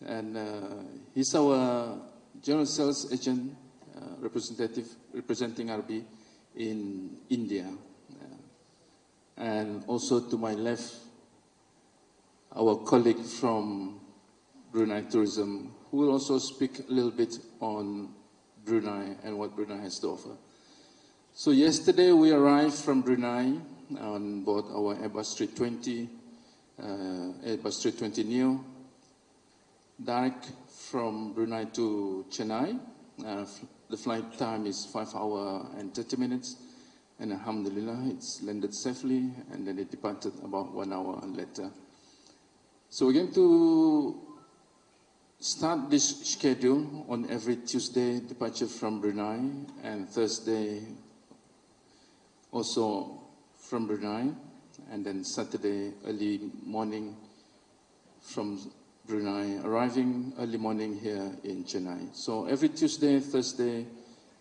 and he's our general sales agent representative representing RB in India. And also to my left, our colleague from Brunei Tourism, who will also speak a little bit on Brunei and what Brunei has to offer. So yesterday we arrived from Brunei on board our Airbus 320, Airbus 320 Neo, direct from Brunei to Chennai. The flight time is 5 hours and 30 minutes, and alhamdulillah, it's landed safely, and then it departed about 1 hour later. So we're going to start this schedule on every Tuesday departure from Brunei, and Thursday also from Brunei, and then Saturday early morning from Brunei, arriving early morning here in Chennai. So every Tuesday, Thursday,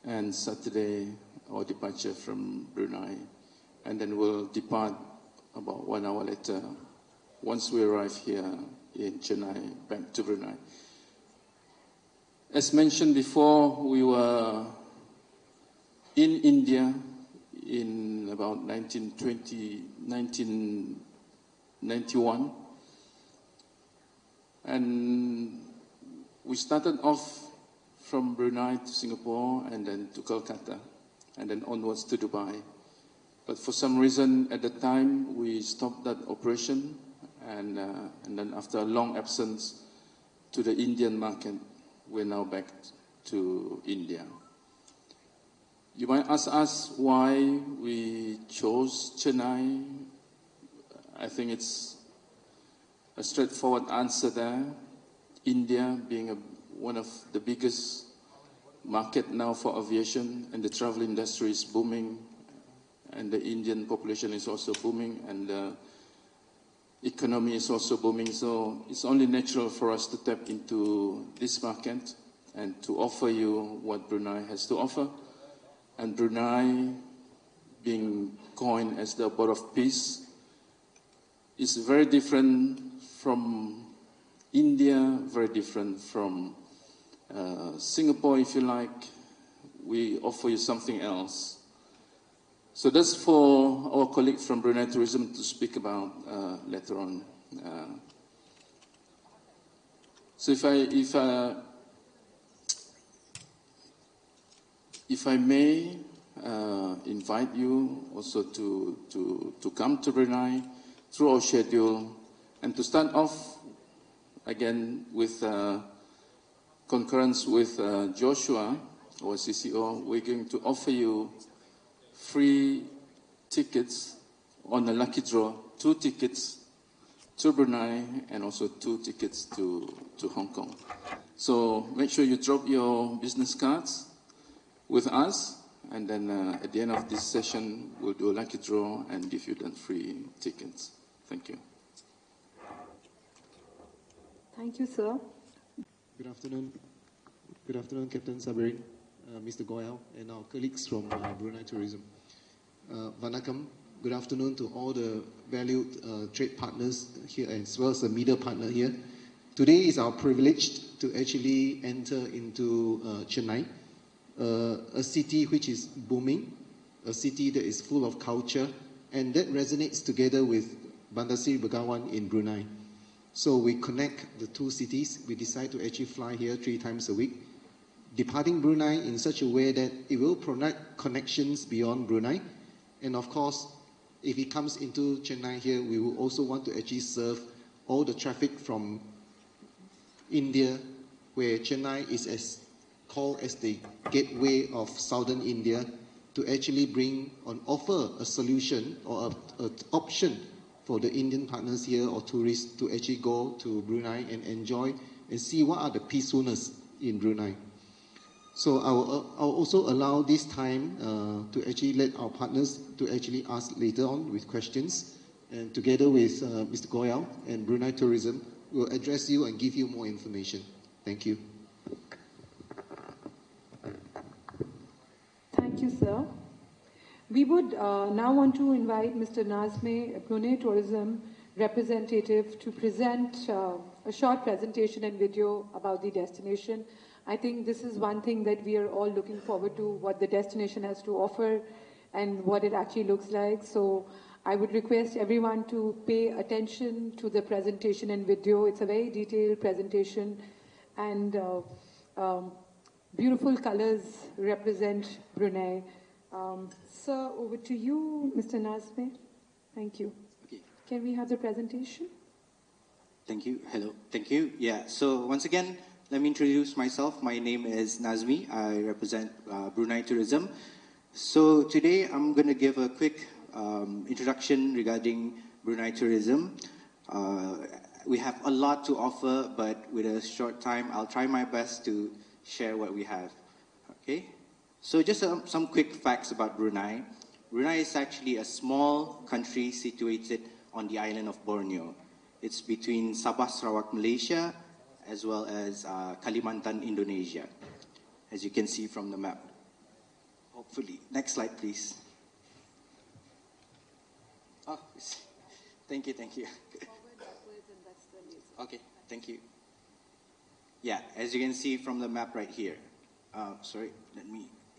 and Saturday, our departure from Brunei, and then we'll depart about 1 hour later once we arrive here in Chennai, back to Brunei. As mentioned before, we were in India in about 1991, and we started off from Brunei to Singapore and then to Kolkata and then onwards to Dubai. But for some reason at the time we stopped that operation, and then after a long absence to the Indian market, we're now back to India. You might ask us why we chose Chennai. I think it's a straightforward answer there. India being one of the biggest market now for aviation, and the travel industry is booming, and the Indian population is also booming, and the economy is also booming. So it's only natural for us to tap into this market and to offer you what Brunei has to offer. And Brunei, being coined as the abode of peace, is very different from India, very different from Singapore, if you like. We offer you something else. So that's for our colleague from Brunei Tourism to speak about later on. So if I may invite you also to come to Brunei through our schedule, and to start off again with concurrence with Joshua, our CCO, we're going to offer you free tickets on a lucky draw, 2 tickets to Brunei and also 2 tickets to Hong Kong. So make sure you drop your business cards with us, and then at the end of this session, we'll do a lucky draw and give you the free tickets. Thank you. Thank you, sir. Good afternoon. Good afternoon, Captain Sabirin, Mr. Goyal, and our colleagues from Brunei Tourism. Vanakam. Good afternoon to all the valued trade partners here, as well as the media partner here. Today is our privilege to actually enter into Chennai, a city which is booming, a city that is full of culture, and that resonates together with Bandar Seri Begawan in Brunei. So we connect the 2 cities. We decide to actually fly here 3 times a week, departing Brunei in such a way that it will provide connections beyond Brunei. And of course, if it comes into Chennai here, we will also want to actually serve all the traffic from India, where Chennai is called as the gateway of southern India, to actually bring on offer a solution or an option for the Indian partners here or tourists to actually go to Brunei and enjoy and see what are the peacefulness in Brunei. So I'll also allow this time to actually let our partners to actually ask later on with questions, and together with Mr. Goyal and Brunei Tourism, we'll address you and give you more information. Thank you. Thank you, sir. We would now want to invite Mr. Nazme, Brunei Tourism representative to present a short presentation and video about the destination. I think this is one thing that we are all looking forward to, what the destination has to offer and what it actually looks like. So I would request everyone to pay attention to the presentation and video. It's a very detailed presentation, and beautiful colors represent Brunei. Sir, over to you, Mr. Nazmi. Thank you. Okay. Can we have the presentation? Thank you. Hello. Thank you. Yeah. So once again, let me introduce myself. My name is Nazmi. I represent Brunei Tourism. So today I'm going to give a quick introduction regarding Brunei Tourism. We have a lot to offer, but with a short time, I'll try my best to share what we have. Okay? So just some quick facts about Brunei. Brunei is actually a small country situated on the island of Borneo. It's between Sabah, Sarawak, Malaysia, as well as Kalimantan, Indonesia, as you can see from the map. Hopefully. Next slide, please. Oh, thank you, thank you. Okay, thank you. Yeah, as you can see from the map right here. Sorry,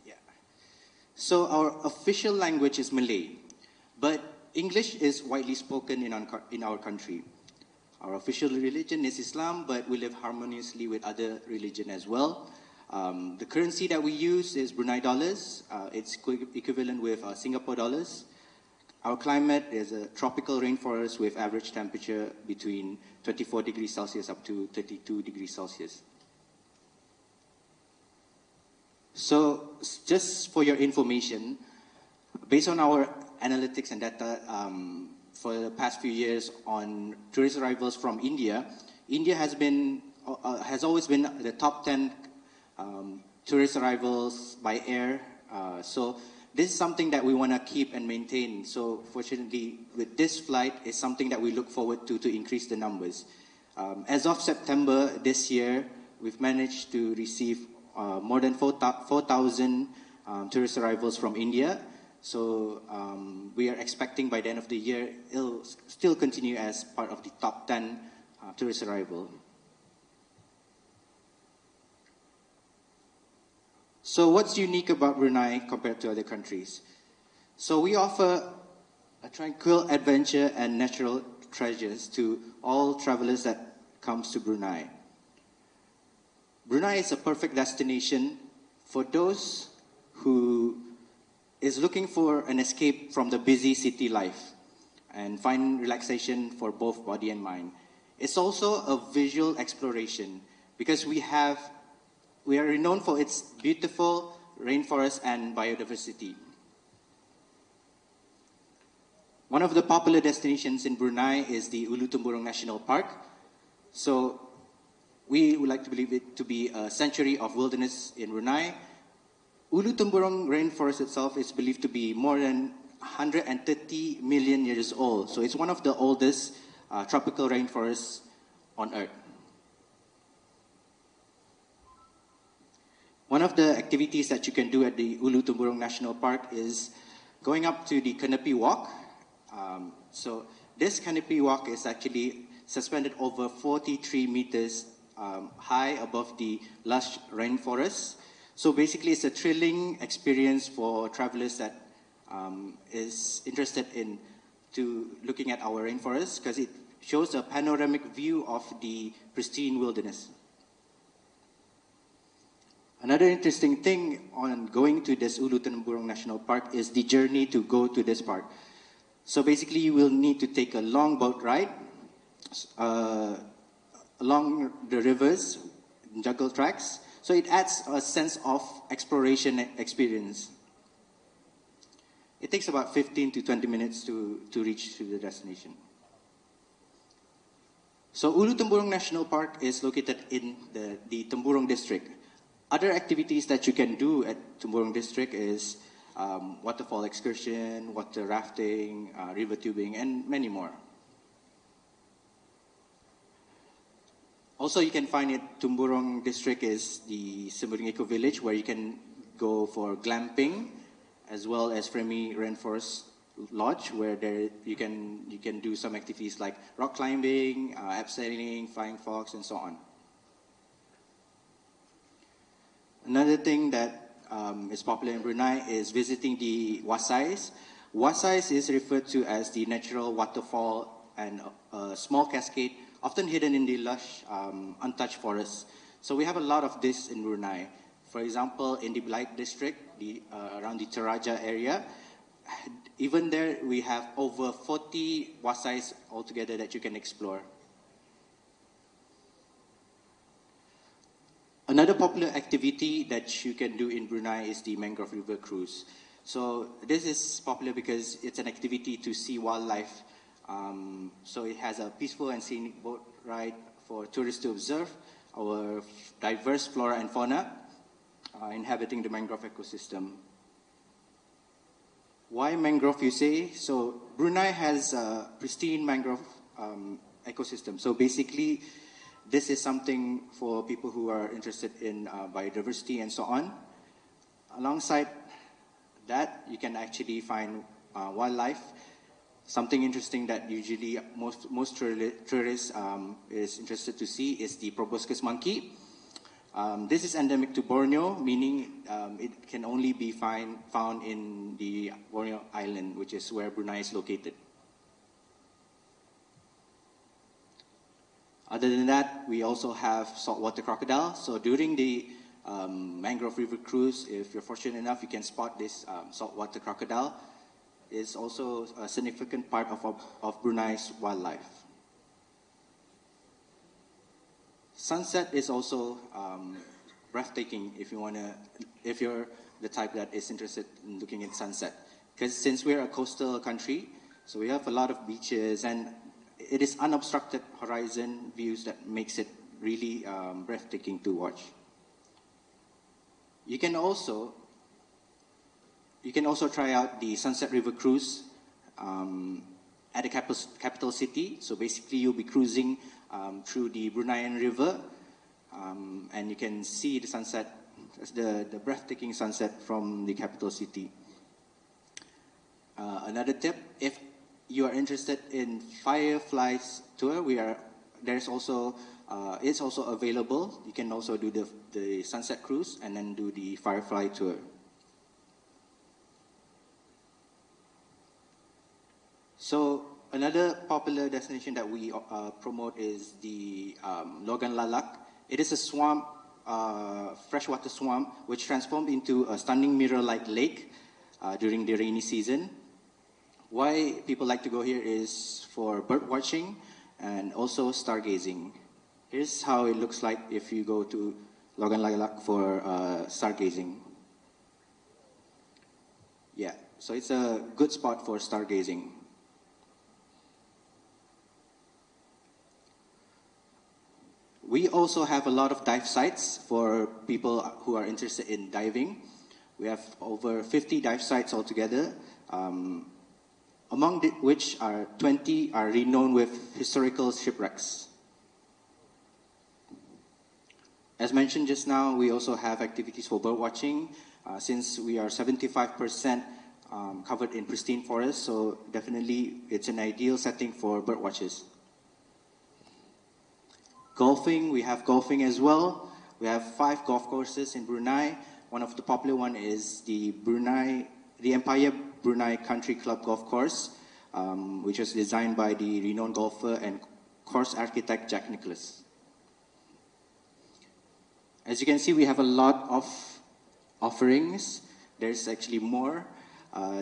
yeah. So our official language is Malay, but English is widely spoken in our country. Our official religion is Islam, but we live harmoniously with other religions as well. The currency that we use is Brunei dollars. It's equivalent with Singapore dollars. Our climate is a tropical rainforest with average temperature between 24 degrees Celsius up to 32 degrees Celsius. So just for your information, based on our analytics and data for the past few years on tourist arrivals from India, India has always been the top 10 tourist arrivals by air. So this is something that we want to keep and maintain. So fortunately, with this flight, it's something that we look forward to increase the numbers. As of September this year, we've managed to receive more than 4,000 tourist arrivals from India. So we are expecting by the end of the year, it'll still continue as part of the top 10 tourist arrival. So what's unique about Brunei compared to other countries? So we offer a tranquil adventure and natural treasures to all travelers that comes to Brunei. Brunei is a perfect destination for those who is looking for an escape from the busy city life and find relaxation for both body and mind. It's also a visual exploration because we are renowned for its beautiful rainforest and biodiversity. One of the popular destinations in Brunei is the Ulu Temburong National Park. So we would like to believe it to be a sanctuary of wilderness in Brunei. Ulu Temburong rainforest itself is believed to be more than 130 million years old. So it's one of the oldest tropical rainforests on Earth. One of the activities that you can do at the Ulu Temburong National Park is going up to the canopy walk. So this canopy walk is actually suspended over 43 meters high above the lush rainforest. So basically it's a thrilling experience for travelers that is interested in looking at our rainforest because it shows a panoramic view of the pristine wilderness. Another interesting thing on going to this Ulu Temburong National Park is the journey to go to this park. So basically you will need to take a long boat ride along the rivers, jungle tracks. So it adds a sense of exploration experience. It takes about 15 to 20 minutes to reach to the destination. So Ulu Temburong National Park is located in the Temburong district. Other activities that you can do at Temburong district is waterfall excursion, water rafting, river tubing, and many more. Also, you can find it, Temburong district is the Semburing Eco Village where you can go for glamping as well as Fremi Rainforest lodge where you can do some activities like rock climbing, abseiling, flying fox, and so on. Another thing that is popular in Brunei is visiting the wasais. Wasais is referred to as the natural waterfall and a small cascade, often hidden in the lush, untouched forests. So we have a lot of this in Brunei. For example, in the Blight district, around the Toraja area, even there we have over 40 wasais altogether that you can explore. Another popular activity that you can do in Brunei is the mangrove river cruise. So this is popular because it's an activity to see wildlife. So it has a peaceful and scenic boat ride for tourists to observe our diverse flora and fauna inhabiting the mangrove ecosystem. Why mangrove, you say? So Brunei has a pristine mangrove ecosystem. So basically, this is something for people who are interested in biodiversity and so on. Alongside that, you can actually find wildlife. Something interesting that usually most tourists is interested to see is the proboscis monkey. This is endemic to Borneo, meaning it can only be found in the Borneo island, which is where Brunei is located. Other than that, we also have saltwater crocodile. So during the mangrove river cruise, if you're fortunate enough, you can spot this saltwater crocodile. It's also a significant part of Brunei's wildlife. Sunset is also breathtaking if you're the type that is interested in looking at sunset. Because since we're a coastal country, so we have a lot of beaches, and it is unobstructed horizon views that makes it really breathtaking to watch. You can also try out the Sunset River Cruise at the capital city. So basically, you'll be cruising through the Bruneian River, and you can see the sunset, the breathtaking sunset from the capital city. Another tip, if you are interested in Fireflies tour, it's also available. You can also do the sunset cruise and then do the Firefly tour. So another popular destination that we promote is the Logan Lalak. It is a swamp, freshwater swamp, which transformed into a stunning mirror-like lake during the rainy season. Why people like to go here is for bird watching and also stargazing. Here's how it looks like if you go to Logan Lalak for stargazing. Yeah, so it's a good spot for stargazing. We also have a lot of dive sites for people who are interested in diving. We have over 50 dive sites altogether, among which 20 are renowned with historical shipwrecks. As mentioned just now, we also have activities for bird watching, since we are 75% covered in pristine forests, so definitely it's an ideal setting for bird watchers. Golfing, we have golfing as well. We have 5 golf courses in Brunei. One of the popular one is the Empire Brunei Country Club Golf Course, which was designed by the renowned golfer and course architect Jack Nicklaus. As you can see, we have a lot of offerings. There's actually more.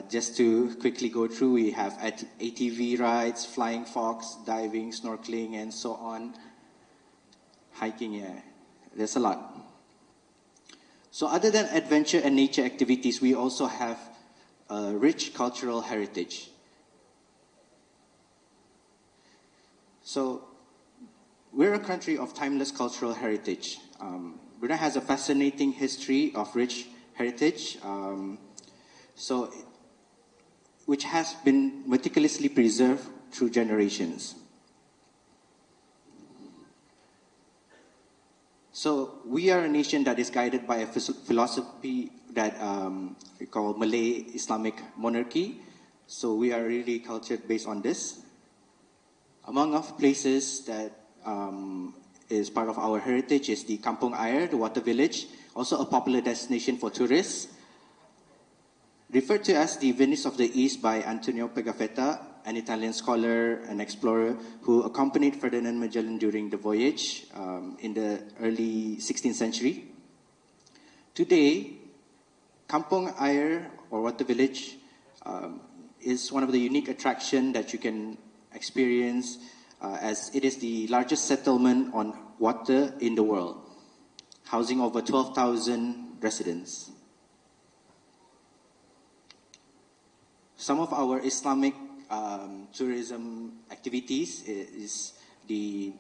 Just to quickly go through, we have ATV rides, flying fox, diving, snorkeling, and so on. Hiking, yeah, there's a lot. So other than adventure and nature activities, we also have a rich cultural heritage. So we're a country of timeless cultural heritage. Brunei has a fascinating history of rich heritage, which has been meticulously preserved through generations. So we are a nation that is guided by a philosophy that we call Malay Islamic monarchy. So we are really cultured based on this. Among of places that is part of our heritage is the Kampung Air, the water village, also a popular destination for tourists. Referred to as the Venice of the East by Antonio Pigafetta, an Italian scholar and explorer who accompanied Ferdinand Magellan during the voyage in the early 16th century. Today, Kampung Air, or water village, is one of the unique attractions that you can experience as it is the largest settlement on water in the world, housing over 12,000 residents. Some of our Islamic tourism activities is the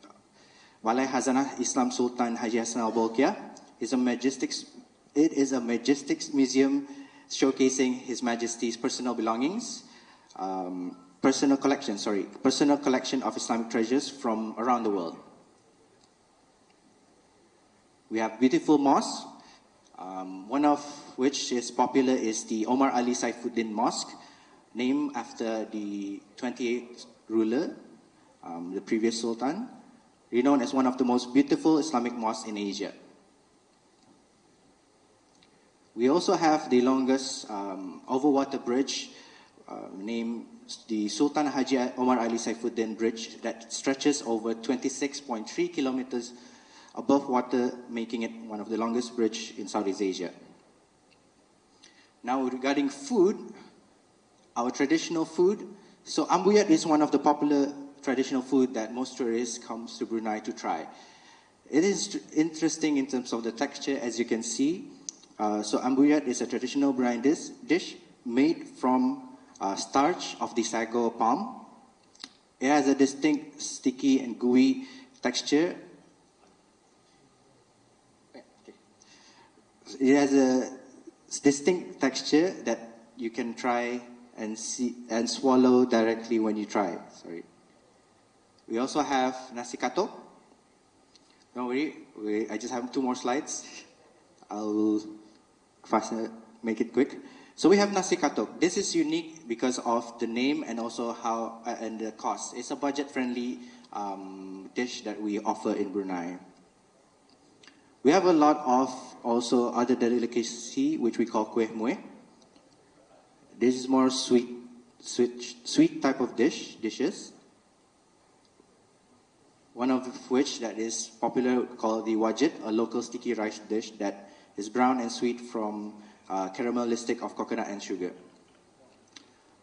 Balai Hazanah Islam Sultan Haji Hassan Al-Bolkiah. It is a majestic museum showcasing His Majesty's personal belongings, personal collection of Islamic treasures from around the world. We have beautiful mosques, one of which is popular is the Omar Ali Saifuddin Mosque, named after the 28th ruler, the previous sultan, renowned as one of the most beautiful Islamic mosques in Asia. We also have the longest overwater bridge, named the Sultan Haji Omar Ali Saifuddin Bridge, that stretches over 26.3 kilometers above water, making it one of the longest bridges in Southeast Asia. Now, regarding food, our traditional food. So ambuyat is one of the popular traditional food that most tourists come to Brunei to try. It is interesting in terms of the texture, as you can see. So ambuyat is a traditional Brunei dish made from starch of the sago palm. It has a distinct sticky and gooey texture. It has a distinct texture that you can try and see and swallow directly when you try. Sorry. We also have nasi katok. Don't worry, I just have 2 more slides. I'll make it quick. So we have nasi katok. This is unique because of the name and also how and the cost. It's a budget-friendly dish that we offer in Brunei. We have a lot of also other delicacy which we call kueh mueh. This is more sweet type of dishes. One of which that is popular called the wajit, a local sticky rice dish that is brown and sweet from caramelistic of coconut and sugar.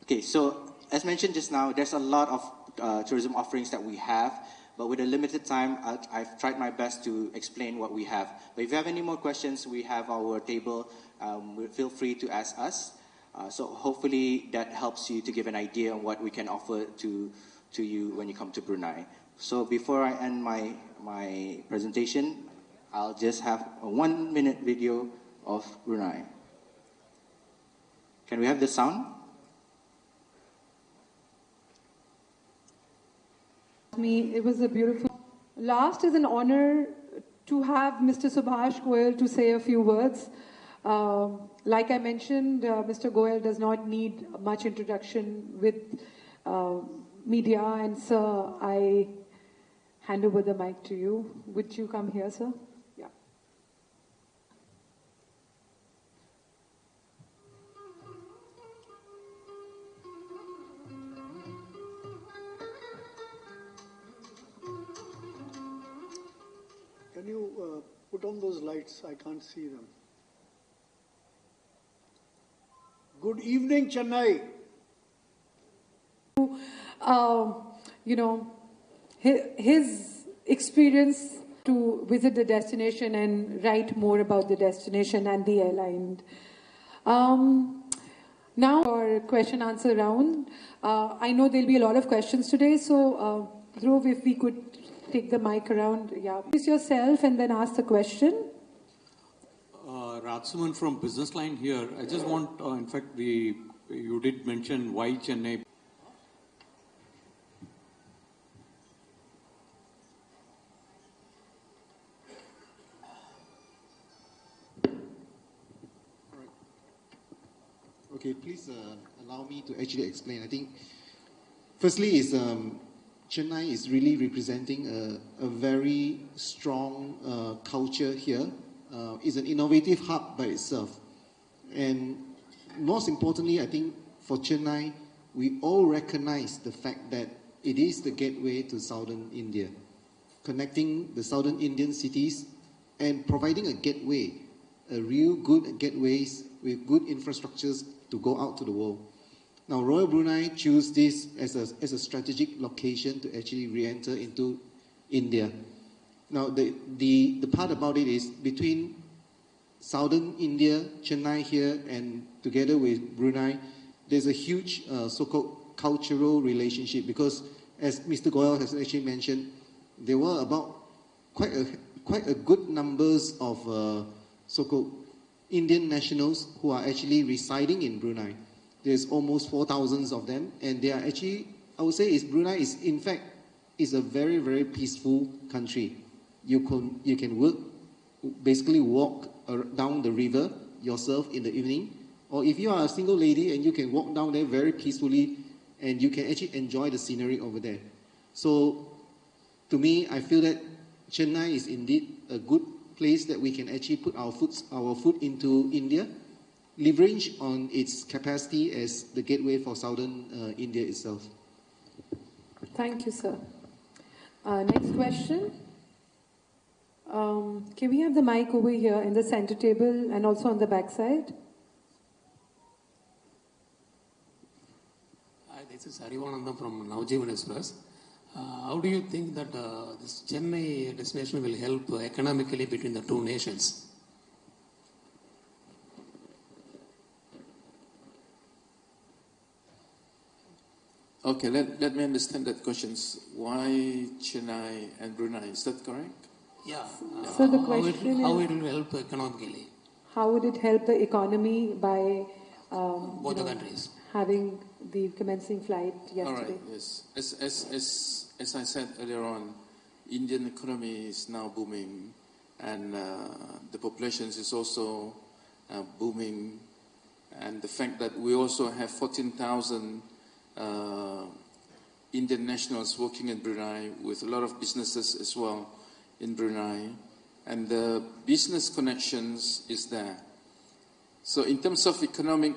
Okay, so as mentioned just now, there's a lot of tourism offerings that we have, but with a limited time, I've tried my best to explain what we have. But if you have any more questions, we have our table. Feel free to ask us. So hopefully that helps you to give an idea on what we can offer to you when you come to Brunei. So before I end my presentation, I'll just have a 1-minute video of Brunei. Can we have the sound? It was a beautiful. Last is an honor to have Mr. Subhash Goyal to say a few words. Like I mentioned, Mr. Goyal does not need much introduction with media, and sir, I hand over the mic to you. Would you come here, sir? Yeah. Can you put on those lights? I can't see them. Good evening, Chennai. His experience to visit the destination and write more about the destination and the airline. Now, our question answer round. I know there'll be a lot of questions today, so Dhruv, if we could take the mic around. Yeah, introduce yourself and then ask the question. Ratsuman from Business Line here. I just want, in fact, you did mention why Chennai. Okay, please allow me to actually explain. I think, firstly, is Chennai is really representing a very strong culture here. It's an innovative hub by itself. And most importantly, I think for Chennai, we all recognize the fact that it is the gateway to southern India, connecting the southern Indian cities and providing a gateway, a real good gateways with good infrastructures to go out to the world. Now, Royal Brunei chose this as a strategic location to actually re-enter into India. Now, the part about it is between southern India, Chennai here, and together with Brunei, there's a huge so-called cultural relationship because, as Mr. Goyal has actually mentioned, there were about quite a good numbers of so-called Indian nationals who are actually residing in Brunei. There's almost 4,000 of them, and they are actually, I would say, Brunei is in fact is a very, very peaceful country. You can work, basically walk down the river yourself in the evening, or if you are a single lady and you can walk down there very peacefully, and you can actually enjoy the scenery over there. So, to me, I feel that Chennai is indeed a good place that we can actually put our foot into India, leverage on its capacity as the gateway for southern India itself. Thank you, sir. Next question. Can we have the mic over here in the center table and also on the back side? Hi, this is Arivanandam from Navjeevan Express. How do you think that this Chennai destination will help economically between the two nations? Okay, let me understand that question. Why Chennai and Brunei? Is that correct? Yeah. So the question how is, it will help economically? how would it help the economy by Both the countries. having the commencing flight yesterday? All right, yes. As I said earlier on, Indian economy is now booming, and the population is also booming, and the fact that we also have 14,000 Indian nationals working in Brunei with a lot of businesses as well in Brunei, and the business connections is there. So in terms of economic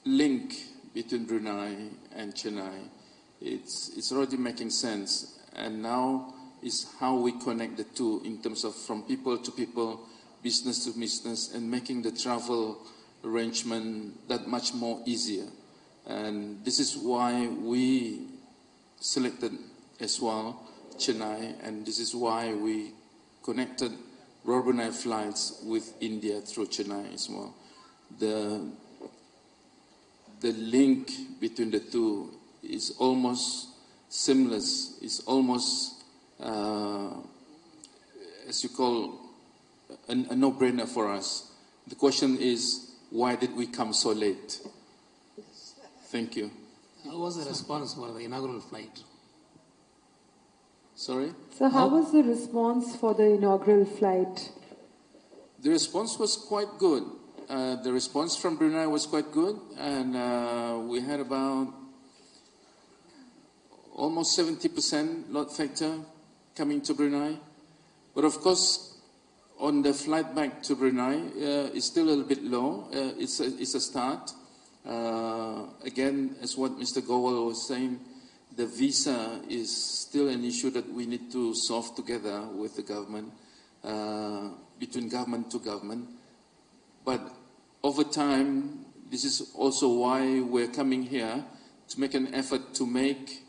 link between Brunei and Chennai, it's already making sense, and now is how we connect the two in terms of from people to people, business to business, and making the travel arrangement that much more easier. And this is why we selected as well Chennai, and this is why we connected Royal Brunei flights with India through Chennai as well. The link between the two is almost seamless, is almost, as you call, a no-brainer for us. The question is, why did we come so late? Thank you. How was the response for the inaugural flight? Sorry? So how was the response for the inaugural flight? The response was quite good. The response from Brunei was quite good, and we had about almost 70% load factor coming to Brunei. But of course, on the flight back to Brunei, it's still a little bit low. It's a start. Again, as what Mr. Goyal was saying, the visa is still an issue that we need to solve together with the government, between government to government. But over time, this is also why we're coming here to make an effort to make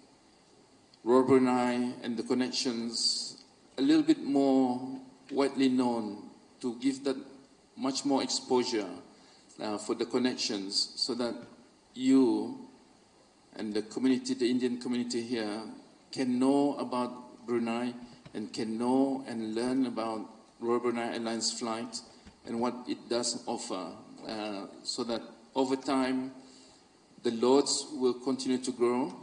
Royal Brunei and the connections a little bit more widely known, to give that much more exposure for the connections, so that you and the community, the Indian community here, can know about Brunei and can know and learn about Royal Brunei Airlines flight and what it does offer, so that over time the loads will continue to grow,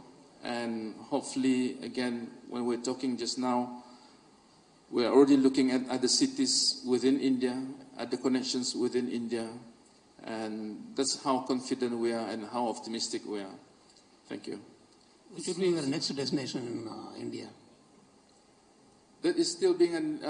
and hopefully, again, when we're talking just now, we're already looking at other cities within India, at the connections within India, And that's how confident we are and how optimistic we are. Thank you. Which would be your next destination in India? That is still being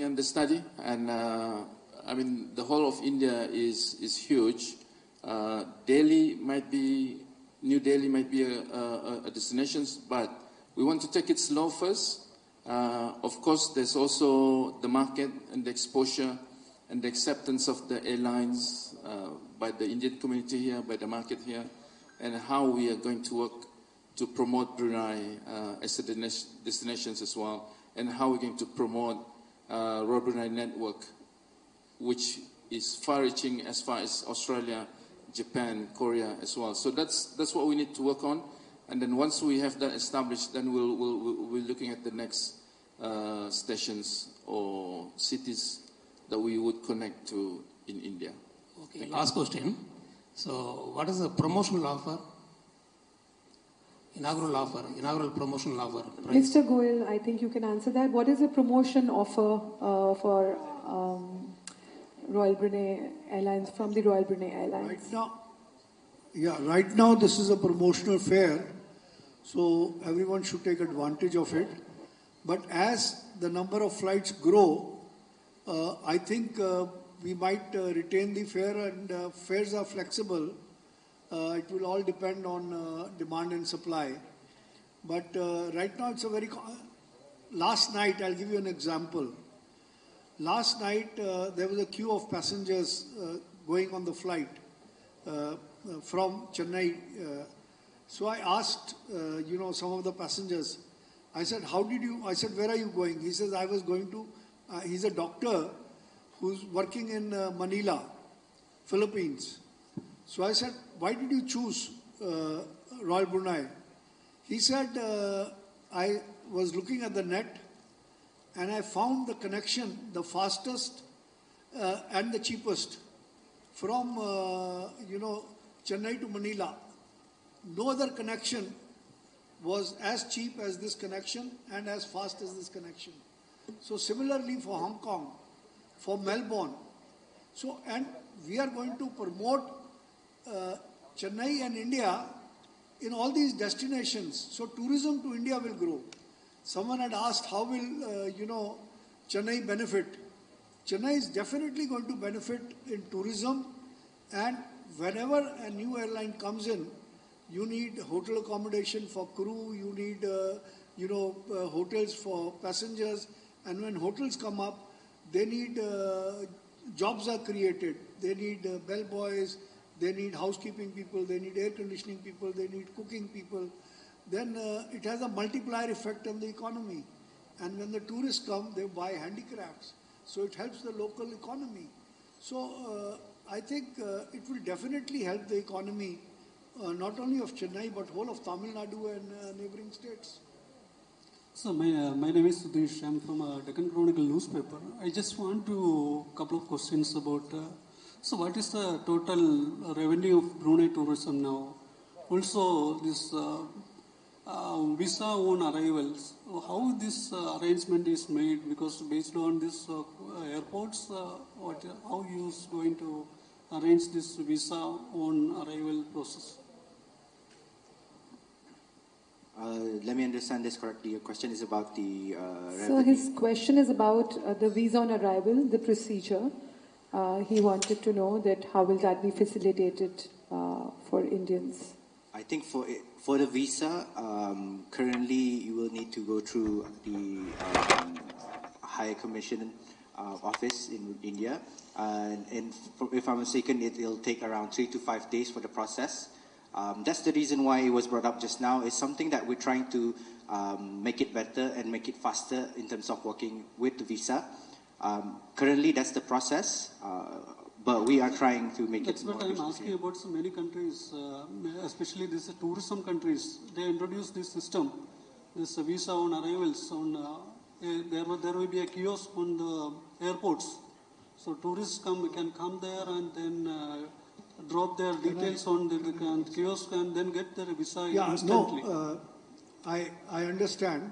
under study, and I mean the whole of India is huge. Delhi might be New Delhi might be a destination, but we want to take it slow first. Of course, there's also the market and the exposure and the acceptance of the airlines by the Indian community here, by the market here, and how we are going to work to promote Brunei as a destination as well, and how we're going to promote Royal Brunei Network, which is far-reaching as far as Australia, Japan, Korea as well. So that's what we need to work on. And then once we have that established, then we're looking at the next stations or cities that we would connect to in India. Okay, last question. So what is the promotional offer? Inaugural promotional offer. Price? Mr. Goyal, I think you can answer that. What is the promotion offer for Royal Brunei Airlines, from the Royal Brunei Airlines? Right now this is a promotional fare, so everyone should take advantage of it. But as the number of flights grow, I think we might retain the fare, and fares are flexible. It will all depend on demand and supply. But right now it's a very... Last night, I'll give you an example. Last night there was a queue of passengers going on the flight from Chennai. So I asked, some of the passengers, I said, where are you going? He says, I was going to, he's a doctor who's working in Manila, Philippines. So I said, why did you choose Royal Brunei? He said, I was looking at the net and I found the connection, the fastest and the cheapest from, Chennai to Manila. No other connection was as cheap as this connection and as fast as this connection. So similarly for Hong Kong, for Melbourne. So, and we are going to promote Chennai and India in all these destinations. So tourism to India will grow. Someone had asked, how will, Chennai benefit? Chennai is definitely going to benefit in tourism, and whenever a new airline comes in, you need hotel accommodation for crew, you need, hotels for passengers, and when hotels come up, they need, jobs are created. They need bellboys, they need housekeeping people, they need air conditioning people, they need cooking people. Then it has a multiplier effect on the economy. And when the tourists come, they buy handicrafts. So it helps the local economy. So I think it will definitely help the economy, not only of Chennai, but whole of Tamil Nadu and neighboring states. So my name is Subhash. I'm from a Deccan Chronicle newspaper. I just want to couple of questions about. So what is the total revenue of Brunei tourism now? Also, this visa on arrivals. How this arrangement is made? Because based on this airports, how you is going to arrange this visa on arrival process? Let me understand this correctly. Your question is about the revenue. So his question is about the visa on arrival, the procedure. He wanted to know that how will that be facilitated for Indians? I think for the visa, currently you will need to go through the High Commission office in India. And if I'm mistaken, it'll take around 3 to 5 days for the process. That's the reason why it was brought up just now. It's something that we're trying to make it better and make it faster in terms of working with the visa. Currently, that's the process, but we are trying to make it more efficient. That's what I'm asking about. So many countries, especially these tourism countries, they introduced this system, this visa on arrivals. There will be a kiosk on the airports. So tourists can come there and then drop their details on the kiosk and then get their visa instantly. No, I understand,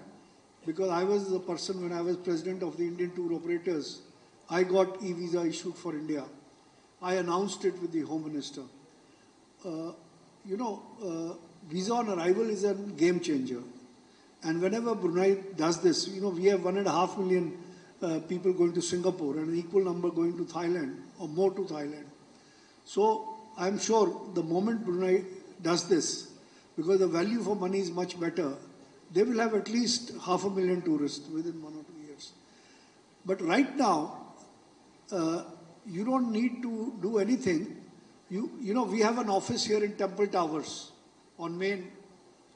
because I was the person, when I was president of the Indian Tour Operators, I got e-visa issued for India. I announced it with the Home Minister. Visa on arrival is a game changer. And whenever Brunei does this, we have 1.5 million people going to Singapore and an equal number going to Thailand or more to Thailand. So I'm sure the moment Brunei does this, because the value for money is much better, they will have at least 500,000 tourists within 1 or 2 years. But right now, you don't need to do anything. We have an office here in Temple Towers on Main.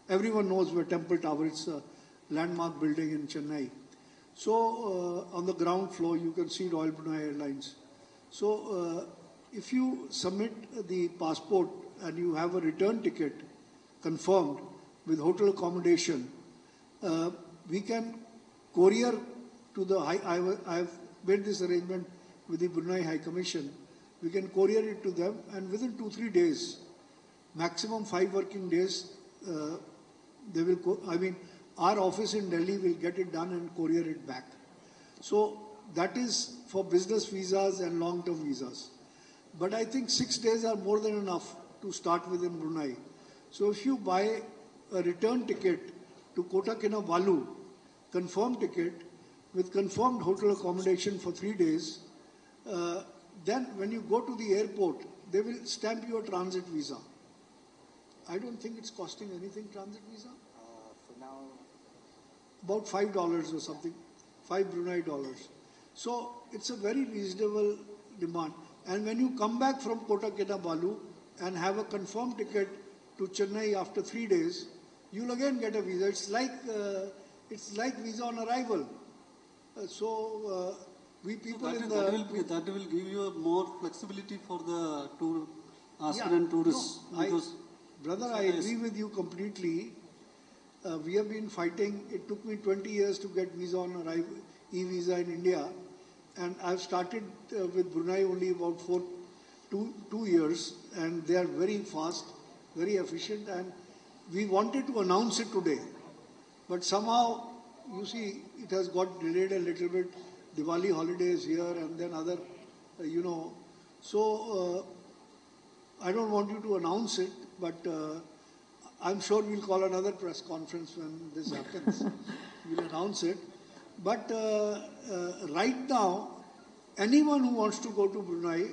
Everyone knows where Temple Tower is. It's a landmark building in Chennai. So on the ground floor, you can see Royal Brunei Airlines. So if you submit the passport and you have a return ticket confirmed with hotel accommodation, we can courier to the I've made this arrangement with the Brunei High Commission. We can courier it to them, and within 2-3 days, maximum 5 working days, they will. Our office in Delhi will get it done and courier it back. So that is for business visas and long-term visas. But I think 6 days are more than enough to start with in Brunei. So if you buy a return ticket to Kota Kinabalu, confirmed ticket with confirmed hotel accommodation for 3 days, then when you go to the airport, they will stamp you a transit visa. I don't think it's costing anything, transit visa. For now, about $5 or something, $5 Brunei dollars. So it's a very reasonable demand. And when you come back from Kota Kinabalu and have a confirmed ticket to Chennai after 3 days, you'll again get a visa. It's like visa on arrival. We people that will give you more flexibility for the aspirant tourists. Brother, I agree with you completely. We have been fighting. It took me 20 years to get visa on arrival, e-visa in India, and I've started with Brunei only about 2 years, and they are very fast, very efficient, and we wanted to announce it today, but somehow, you see, it has got delayed a little bit. Diwali holidays here and then other, So I don't want you to announce it, but I'm sure we'll call another press conference when this happens. We'll announce it. But right now, anyone who wants to go to Brunei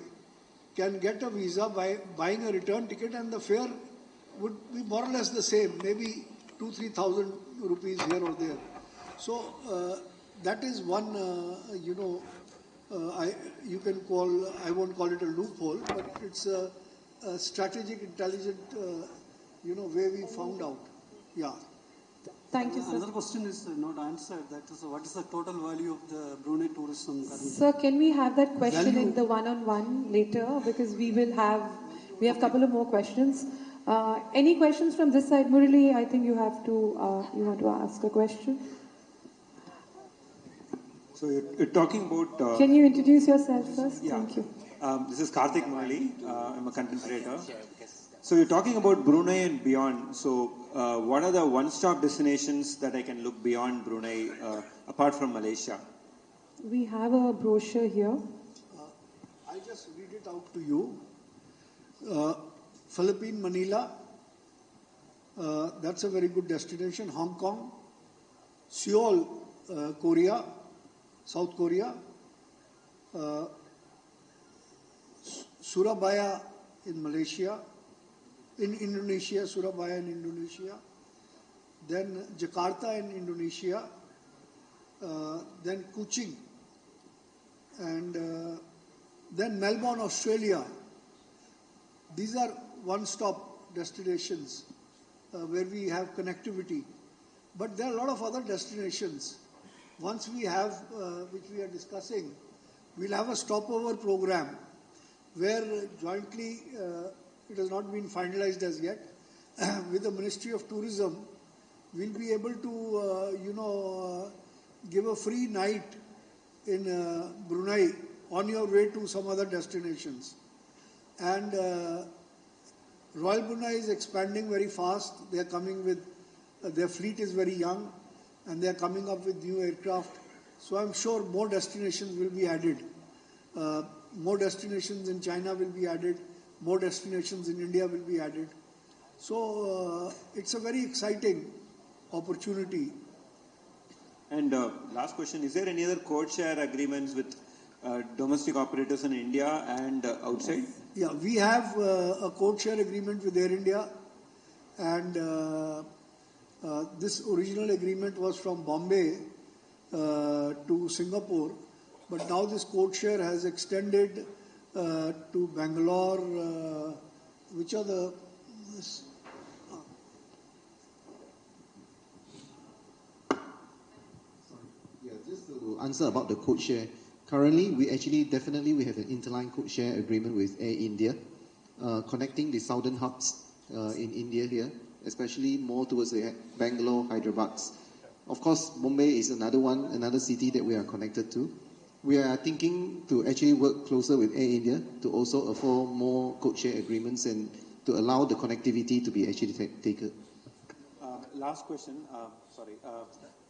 can get a visa by buying a return ticket, and the fare would be more or less the same, maybe 2,000-3,000 rupees here or there. So that is one, you can call, I won't call it a loophole, but it's a strategic, intelligent, way we found out. Yeah. Thank you, sir. Another question is not answered. That is, what is the total value of the Brunei tourism currently? Sir, can we have that question in the one-on-one later? Because we have a couple of more questions. Any questions from this side? Murali, I think you want to ask a question. So you're talking about... Can you introduce yourself first? Yeah. Thank you. This is Karthik Murali. I'm a content creator. So you're talking about Brunei and beyond. So what are the one-stop destinations that I can look beyond Brunei, apart from Malaysia? We have a brochure here. I'll just read it out to you. Philippines, Manila. That's a very good destination. Hong Kong. Seoul, Korea. South Korea. Surabaya in Malaysia. In Indonesia, Surabaya in Indonesia. Then Jakarta in Indonesia. Then Kuching. And then Melbourne, Australia. These are one-stop destinations where we have connectivity. But there are a lot of other destinations. Once we have, which we are discussing, we'll have a stopover program where jointly, it has not been finalized as yet, with the Ministry of Tourism, we'll be able to, give a free night in Brunei on your way to some other destinations. And Royal Brunei is expanding very fast. They are coming with, their fleet is very young, and they are coming up with new aircraft. So I'm sure more destinations will be added. more destinations in China will be added, more destinations in India will be added. So it's a very exciting opportunity. And last question, is there any other code share agreements with domestic operators in India and outside? Yeah, we have a code share agreement with Air India, and this original agreement was from Bombay to Singapore, but now this code share has extended to Bangalore, which are the... Just to answer about the code share, currently we have an interline code share agreement with Air India, connecting the southern hubs in India here, especially more towards the Bangalore, Hyderabad. Of course, Bombay is another city that we are connected to. We are thinking to actually work closer with Air India to also afford more code share agreements and to allow the connectivity to be actually taken. Last question, sorry,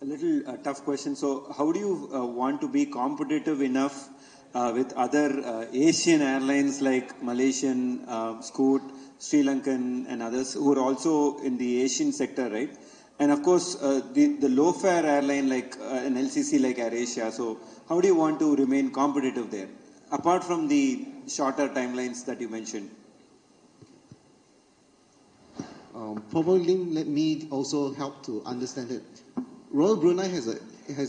a little tough question. So how do you want to be competitive enough with other Asian airlines like Malaysian, Scoot, Sri Lankan and others who are also in the Asian sector, right? And of course, the low-fare airline like an LCC like AirAsia. So how do you want to remain competitive there, apart from the shorter timelines that you mentioned? Probably let me also help to understand it. Royal Brunei has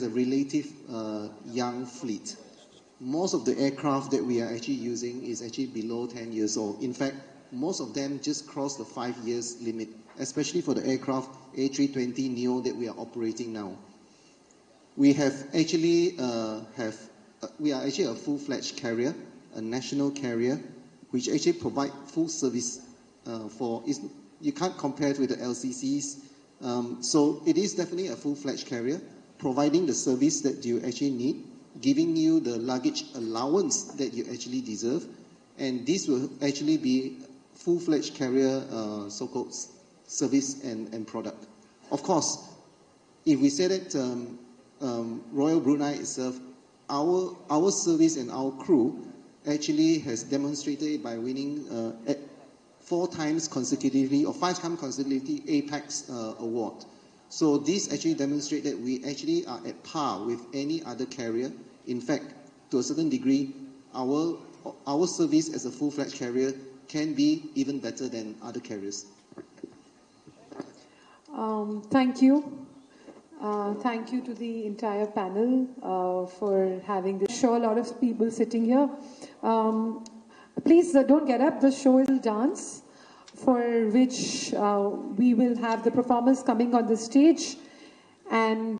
a relative young fleet. Most of the aircraft that we are actually using is actually below 10 years old. In fact, most of them just crossed the 5 years limit, especially for the aircraft A320neo that we are operating now. We are actually a full-fledged carrier, a national carrier, which actually provide full service you can't compare it with the LCCs. So it is definitely a full-fledged carrier, providing the service that you actually need, giving you the luggage allowance that you actually deserve, and this will actually be full-fledged carrier so-called service and product. Of course, if we say that Royal Brunei itself, our service and our crew actually has demonstrated by winning 4 times consecutively or 5 times consecutively APEX award. So this actually demonstrates that we actually are at par with any other carrier. In fact, to a certain degree, our service as a full-fledged carrier can be even better than other carriers. Thank you. Thank you to the entire panel for having this. Sure, a lot of people sitting here. Please don't get up. The show is dance, for which we will have the performers coming on the stage. And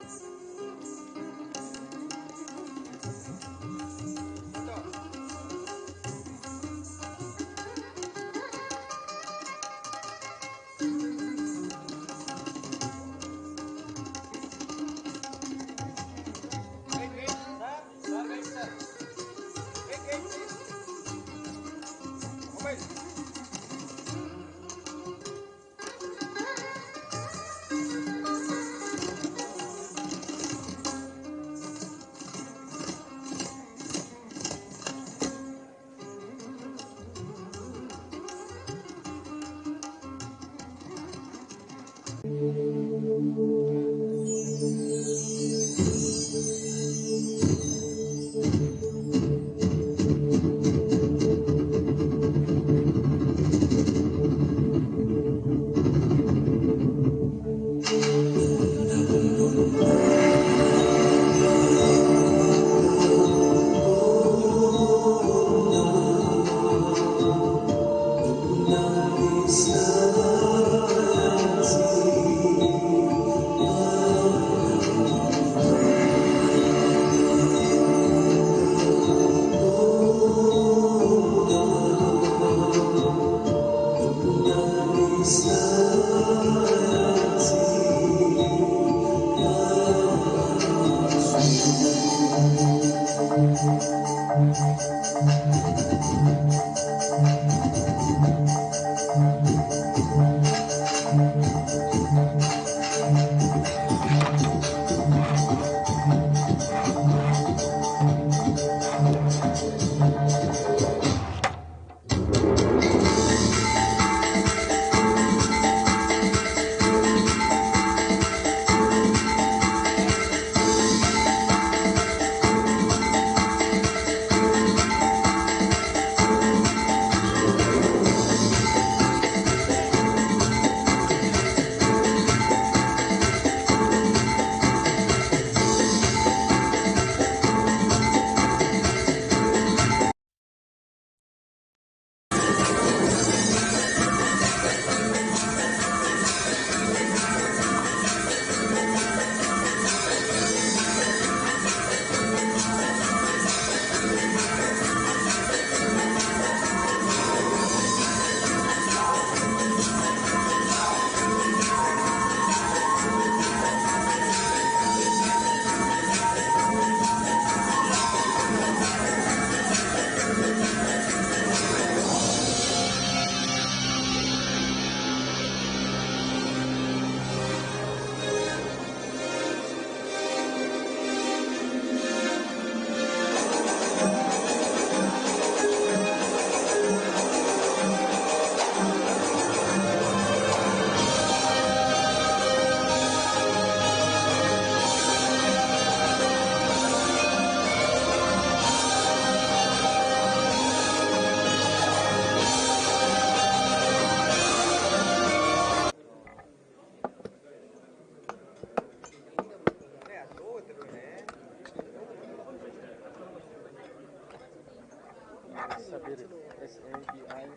Sabirin. Sabirin.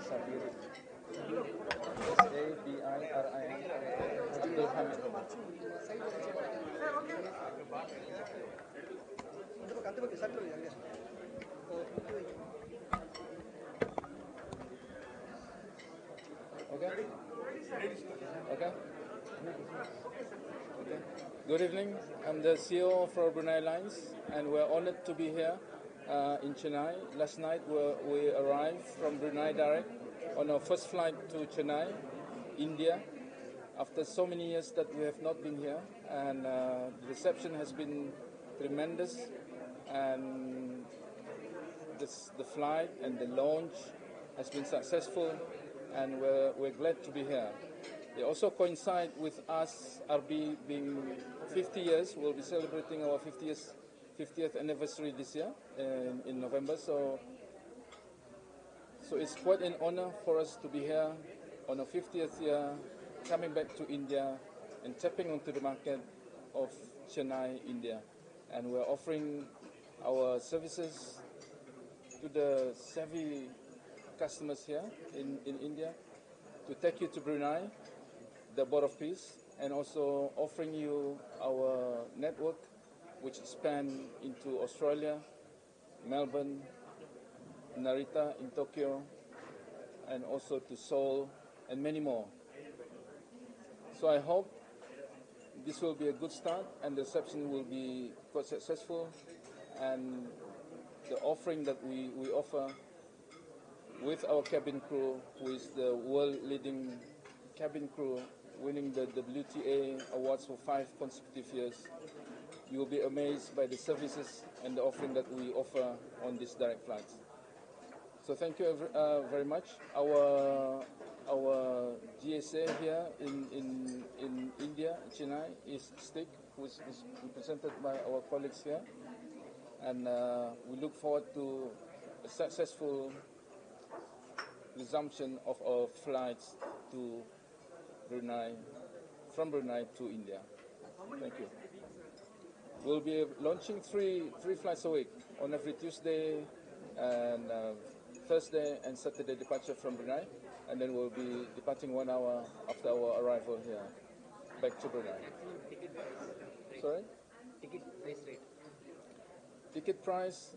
Sabirin. Sabirin. Abdul Hamid. Okay. Okay. Okay. Good evening. I'm the CEO for Brunei Airlines, and we're honored to be here in Chennai. Last night we arrived from Brunei direct on our first flight to Chennai, India, after so many years that we have not been here, and the reception has been tremendous, and the flight and the launch has been successful, and we're glad to be here. They also coincide with us, RB, being 50 years. We'll be celebrating our 50th anniversary this year in November. So it's quite an honor for us to be here on our 50th year, coming back to India and tapping onto the market of Chennai, India. And we're offering our services to the savvy customers here in India to take you to Brunei, the Board of Peace, and also offering you our network, which span into Australia, Melbourne, Narita in Tokyo, and also to Seoul, and many more. So I hope this will be a good start, and the reception will be quite successful, and the offering that we offer with our cabin crew, who is the world-leading cabin crew, winning the WTA awards for 5 consecutive years. You will be amazed by the services and the offering that we offer on these direct flights. So thank you very much. Our GSA here in India, Chennai, is STIC, who is represented by our colleagues here. And we look forward to a successful resumption of our flights to Brunei, from Brunei to India. Thank you. We'll be launching three flights a week on every Tuesday and Thursday and Saturday departure from Brunei, and then we'll be departing 1 hour after our arrival here, back to Brunei. Sorry? Ticket price rate. Ticket price,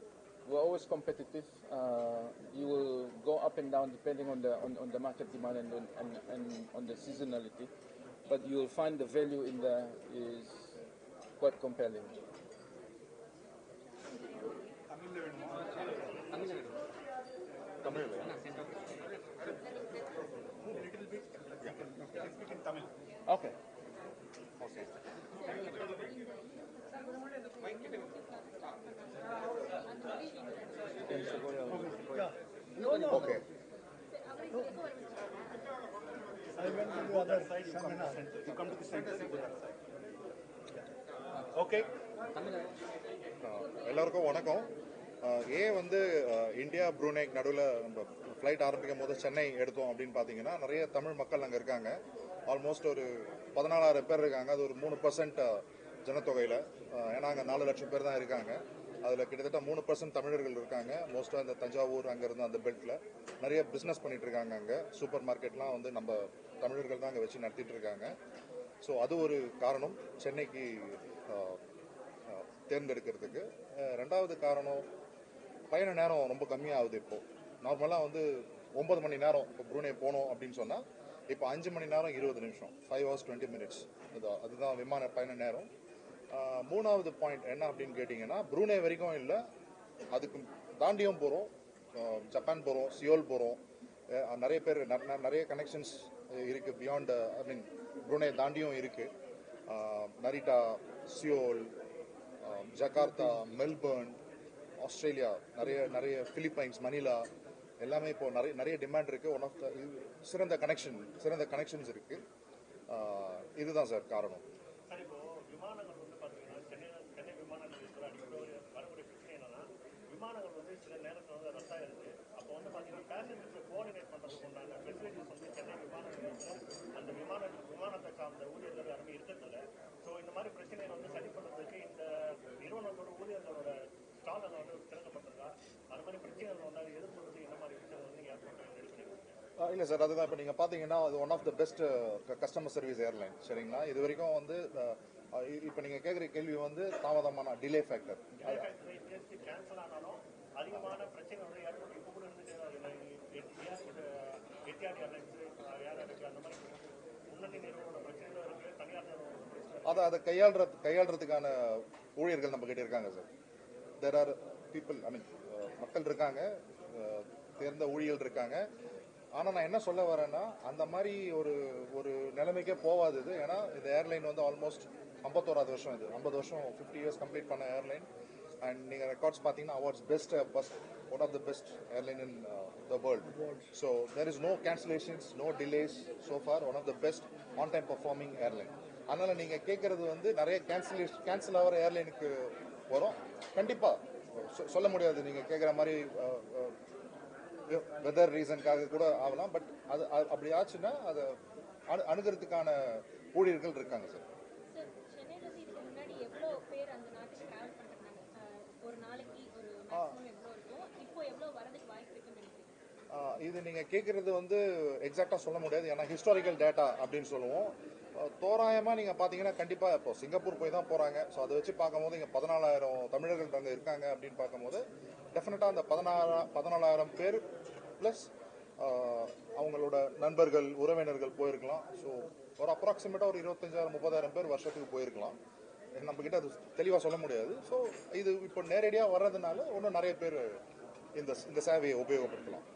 we're always competitive. You will go up and down depending on the market demand and on the seasonality, but you will find the value in there is quite compelling. Okay. Okay. I went to the other side, you come to the center. Okay. எல்லாருக்கும் வணக்கம். ஏன் India Brunei நடுவில் நம்ம flight ஆரம்பிக்கும் போது சென்னை எடுத்தோம் அப்படின்னு பார்த்தீங்கன்னா நிறைய தமிழ் மக்கள் அங்கே இருக்காங்க. ஆல்மோஸ்ட் ஒரு 14,000 பேர் இருக்காங்க. அது ஒரு 3% ஜனத்தொகையில். ஏன்னா அங்கே 4 லட்சம் பேர் தான் இருக்காங்க. அதில் கிட்டத்தட்ட 3% தமிழர்கள் இருக்காங்க. மோஸ்ட்டாக இந்த தஞ்சாவூர் அங்கேருந்து அந்த பெல்ட்டில் நிறைய பிஸ்னஸ் பண்ணிட்டு இருக்காங்க. அங்கே சூப்பர் மார்க்கெட்லாம் நம்ம தமிழர்கள் தான் அங்கே வச்சு நடத்திட்டு இருக்காங்க. ஸோ அது ஒரு காரணம் சென்னைக்கு தேர்ந்தெடுக்கிறதுக்கு. ரெண்டாவது காரணம், பயண நேரம் ரொம்ப கம்மியாகுது. இப்போது நார்மலாக 9 மணி நேரம் இப்போ ப்ரூனே போனோம் அப்படின்னு சொன்னால் இப்போ 5 மணி நேரம் 20 நிமிஷம், 5 hours 20 minutes. அதுதான் விமான பயண நேரம். மூணாவது பாயிண்ட் என்ன அப்படின்னு கேட்டிங்கன்னா, ப்ரூனே வரைக்கும் இல்லை, அதுக்கு தாண்டியும் போகிறோம். ஜப்பான் போகிறோம், சியோல் போகிறோம். நிறைய பேர் நிறைய கனெக்ஷன்ஸ் இருக்குது பியாண்ட், ப்ரூனே தாண்டியும் இருக்குது. Narita, Seoul, Jakarta, Melbourne, Australia, நிறைய பிலிப்பைன்ஸ், மணிலா, எல்லாமே இப்போ நிறைய டிமாண்ட் இருக்குது. ஒன் ஆஃப் த சிறந்த கனெக்ஷன்ஸ் இருக்குது. இதுதான் சார் காரணம். விமானங்கள் சில நேரத்தில் ரத்தாக இருக்குது. அப்போ பார்த்தீங்கன்னா பேசஞ்சர்ஸை கோஆர்டினேட் பண்ணுறதுக்கு உண்டான ஃபெசிலிட்டிஸ் சென்னை அந்த விமானத்தை சார்ந்த ஊழியர்கள் இருக்கிறதில்ல. ஸோ இந்த மாதிரி பிரச்சனையை சரி பண்ணுறதுக்கு இந்த நிறுவனத்தோட ஊழியர்களோட ஸ்டால் அதை வந்து திறக்கப்பட்டிருக்கா அது மாதிரி பிரச்சனைகள் வந்தால் எதிர்கொள்வது என்ன மாதிரி விஷயம் வந்து நீங்கள் ஏற்பட்டு ரெடி பண்ணிருக்கீங்க? இல்லை சார், அதுதான் இப்போ நீங்கள் பார்த்தீங்கன்னா அது one of the best customer service airline. சரிங்களா, இது வரைக்கும் வந்து இப்போ நீங்கள் கேட்குற கேள்வி வந்து தாமதமான டிலே ஃபேக்டர். கேன்சல் ஆனாலும் அதிகமான பிரச்சனை வந்து ஏற்பட்டு இப்போ கூட இருந்துச்சு. எத்தியாட் ஏர்லைன்ஸ் ஏர்லைன்ஸ் அந்த மாதிரி முன்னணி நிறுவனோட பிரச்சனைகளும் இருக்குது, தனியார் நிறுவனம் அதை கையாளுறதுக்கான ஊழியர்கள் நம்ம கிட்ட இருக்காங்க சார். தேர் ஆர் பீப்புள், ஐ மீன் மக்கள் இருக்காங்க, தேர்ந்த ஊழியர்கள் இருக்காங்க. ஆனால் நான் என்ன சொல்ல வரேன்னா அந்த மாதிரி ஒரு நிலைமைக்கே போகாது இது. ஏன்னா இந்த ஏர்லைன் வந்து ஆல்மோஸ்ட் 51வது வருஷம், இது 50 வருஷம் 50 இயர்ஸ் கம்ப்ளீட் பண்ண ஏர்லைன். அண்ட் நீங்கள் ரெக்கார்ட்ஸ் பார்த்தீங்கன்னா awards best bus, one of the best airline in the world. So there is no cancellations, no delays, so far one of the best on time performing airline. அதனால் நீங்கள் கேட்குறது வந்து நிறைய cancel ஆகிற ஏர்லைனுக்கு வரும். கண்டிப்பாக சொல்ல முடியாது, நீங்கள் கேட்குற மாதிரி வெதர் ரீசனுக்காக கூட ஆகலாம். பட் அது அப்படி ஆச்சுன்னா அதை அணுகிறதுக்கான ஊழியர்கள் இருக்காங்க சார். இது நீங்கள் கேட்குறது வந்து எக்ஸாக்டாக சொல்ல முடியாது, ஏன்னா ஹிஸ்டாரிக்கல் டேட்டா அப்படின்னு சொல்லுவோம். தோராயமாக நீங்கள் பார்த்தீங்கன்னா கண்டிப்பாக இப்போ சிங்கப்பூர் போய் தான் போகிறாங்க. ஸோ அதை வச்சு பார்க்கும்போது இங்கே 14,000 தமிழர்கள் அங்கே இருக்காங்க அப்படின்னு பார்க்கும்போது டெஃபினட்டாக அந்த 14,000 பேர் ப்ளஸ் அவங்களோட நண்பர்கள் உறவினர்கள் போயிருக்கலாம். ஸோ ஒரு அப்ராக்சிமேட்டாக ஒரு 25,000-30,000 பேர் வருஷத்துக்கு போயிருக்கலாம். நம்மக்கிட்ட அது தெளிவாக சொல்ல முடியாது. ஸோ இது இப்போ நேரடியாக வர்றதுனால இன்னும் நிறைய பேர் இந்த சேவையை உபயோகப்படுத்தலாம்.